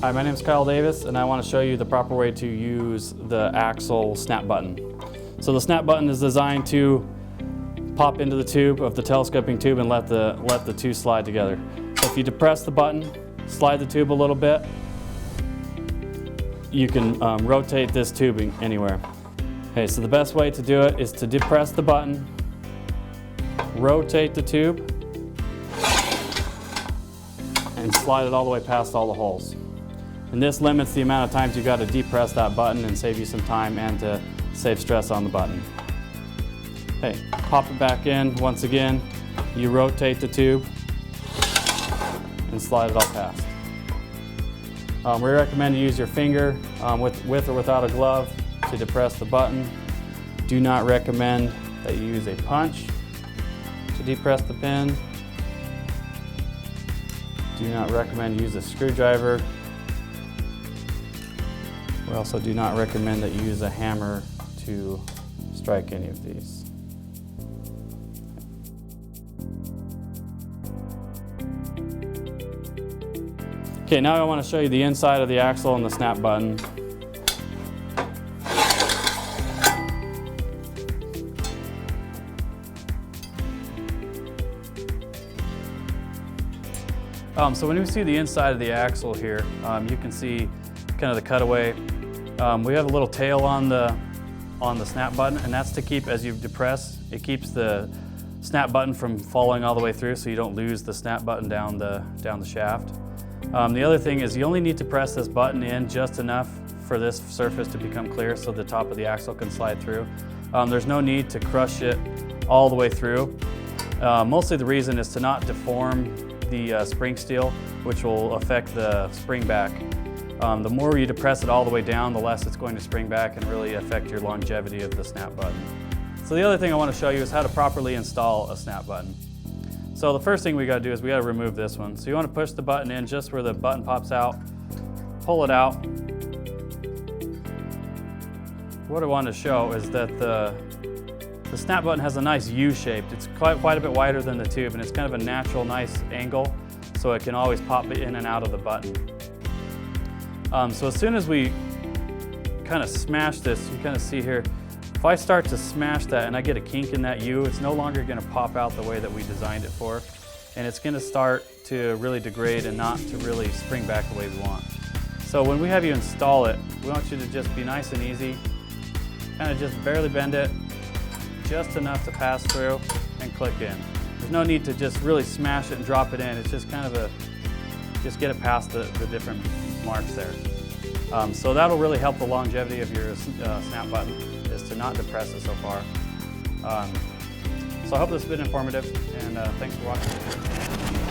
Hi, my name is Kyle Davis, and I want to show you the proper way to use the axle snap button. So the snap button is designed to pop into the tube of the telescoping tube and let the two slide together. So if you depress the button, slide the tube a little bit, you can rotate this tubing anywhere. Okay, so the best way to do it is to depress the button, rotate the tube, and slide it all the way past all the holes. And this limits the amount of times you've got to depress that button and save you some time and to save stress on the button. Okay, pop it back in. Once again, you rotate the tube and slide it all past. We recommend you use your finger with or without a glove to depress the button. Do not recommend that you use a punch to depress the pin. Do not recommend you use a screwdriver. We also do not recommend that you use a hammer to strike any of these. Okay, now I want to show you the inside of the axle and the snap button. So when you see the inside of the axle here, you can see kind of the cutaway. We have a little tail on the snap button, and that's to keep, as you depress, it keeps the snap button from falling all the way through, so you don't lose the snap button down the shaft. The other thing is you only need to press this button in just enough for this surface to become clear so the top of the axle can slide through. There's no need to crush it all the way through. Mostly the reason is to not deform the spring steel, which will affect the spring back. The more you depress it all the way down, the less it's going to spring back and really affect your longevity of the snap button. So the other thing I want to show you is how to properly install a snap button. So the first thing we got to do is we got to remove this one. So you want to push the button in just where the button pops out, pull it out. What I want to show is that the snap button has a nice U shape. It's quite a bit wider than the tube, and it's kind of a natural, nice angle, so it can always pop it in and out of the button. So as soon as we kind of smash this, you kind of see here, if I start to smash that and I get a kink in that U, it's no longer going to pop out the way that we designed it for, and it's going to start to really degrade and not to really spring back the way we want. So when we have you install it, we want you to just be nice and easy, kind of just barely bend it, just enough to pass through and click in. There's no need to just really smash it and drop it in. It's just kind of just get it past the different marks there. So that'll really help the longevity of your snap button, is to not depress it so far. So I hope this has been informative, and thanks for watching.